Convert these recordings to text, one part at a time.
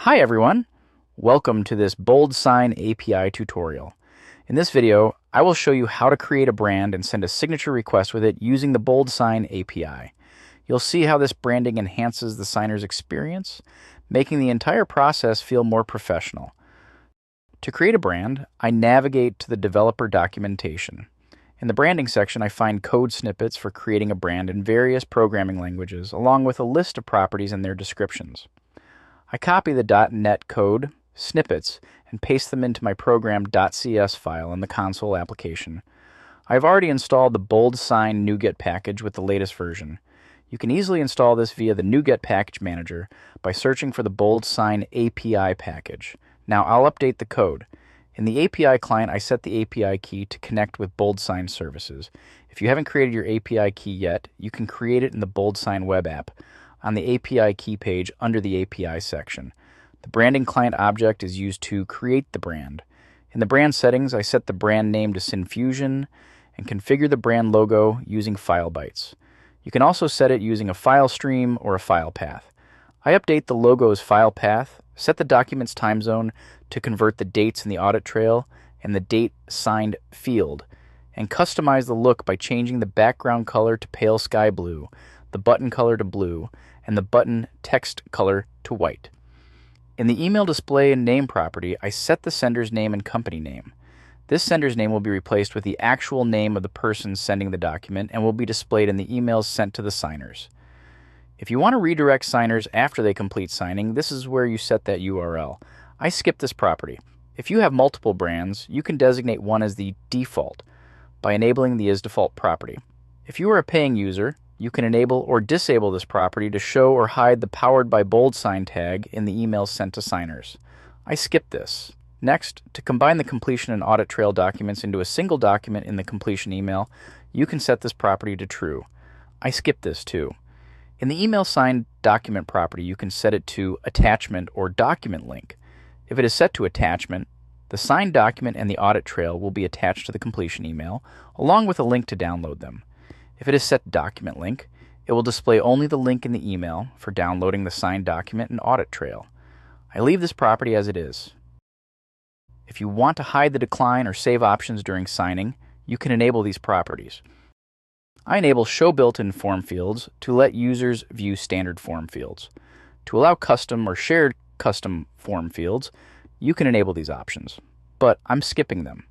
Hi everyone! Welcome to this BoldSign API tutorial. In this video, I will show you how to create a brand and send a signature request with it using the BoldSign API. You'll see how this branding enhances the signer's experience, making the entire process feel more professional. To create a brand, I navigate to the developer documentation. In the branding section, I find code snippets for creating a brand in various programming languages, along with a list of properties and their descriptions. I copy the .NET code snippets and paste them into my program.cs file in the console application. I've already installed the BoldSign NuGet package with the latest version. You can easily install this via the NuGet package manager by searching for the BoldSign API package. Now I'll update the code. In the API client, I set the API key to connect with BoldSign services. If you haven't created your API key yet, you can create it in the BoldSign web app on the API key page under the API section. The branding client object is used to create the brand. In the brand settings, I set the brand name to Syncfusion and configure the brand logo using file bytes. You can also set it using a file stream or a file path. I update the logo's file path, set the document's time zone to convert the dates in the audit trail and the date signed field, and customize the look by changing the background color to pale sky blue, the button color to blue, and the button text color to white. In the email display and name property, I set the sender's name and company name. This sender's name will be replaced with the actual name of the person sending the document and will be displayed in the emails sent to the signers. If you want to redirect signers after they complete signing, this is where you set that URL. I skip this property. If you have multiple brands, you can designate one as the default by enabling the isDefault property. If you are a paying user, you can enable or disable this property to show or hide the Powered by BoldSign tag in the emails sent to signers. I skip this. Next, to combine the completion and audit trail documents into a single document in the completion email, you can set this property to true. I skip this too. In the email signed document property, you can set it to attachment or document link. If it is set to attachment, the signed document and the audit trail will be attached to the completion email, along with a link to download them. If it is set to document link, it will display only the link in the email for downloading the signed document and audit trail. I leave this property as it is. If you want to hide the decline or save options during signing, you can enable these properties. I enable Show Built-in Form Fields to let users view standard form fields. To allow custom or shared custom form fields, you can enable these options, but I'm skipping them.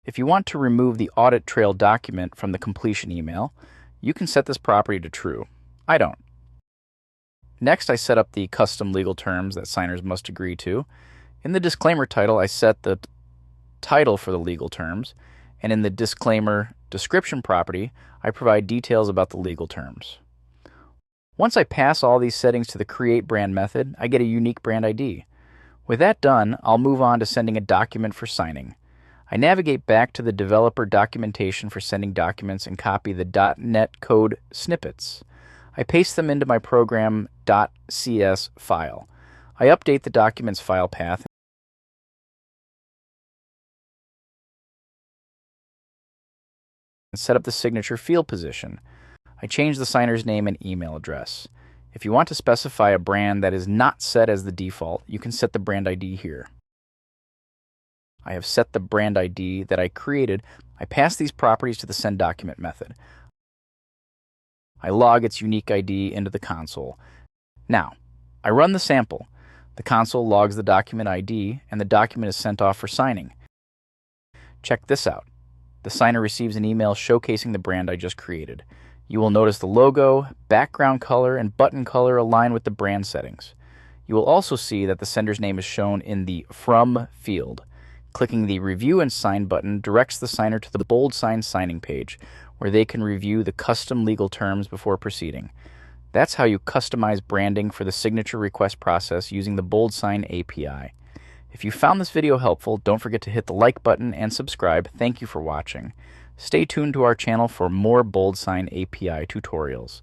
If you want to remove the audit trail document from the completion email, you can set this property to true. I don't. Next, I set up the custom legal terms that signers must agree to. In the disclaimer title, I set the title for the legal terms, and in the disclaimer description property, I provide details about the legal terms. Once I pass all these settings to the Create Brand method, I get a unique brand ID. With that done, I'll move on to sending a document for signing. I navigate back to the developer documentation for sending documents and copy the .NET code snippets. I paste them into my program.cs file. I update the document's file path and set up the signature field position. I change the signer's name and email address. If you want to specify a brand that is not set as the default, you can set the brand ID here. I have set the brand ID that I created. I pass these properties to the sendDocument method. I log its unique ID into the console. Now, I run the sample. The console logs the document ID, and the document is sent off for signing. Check this out. The signer receives an email showcasing the brand I just created. You will notice the logo, background color, and button color align with the brand settings. You will also see that the sender's name is shown in the From field. Clicking the Review and Sign button directs the signer to the BoldSign signing page, where they can review the custom legal terms before proceeding. That's how you customize branding for the signature request process using the BoldSign API. If you found this video helpful, don't forget to hit the like button and subscribe. Thank you for watching. Stay tuned to our channel for more BoldSign API tutorials.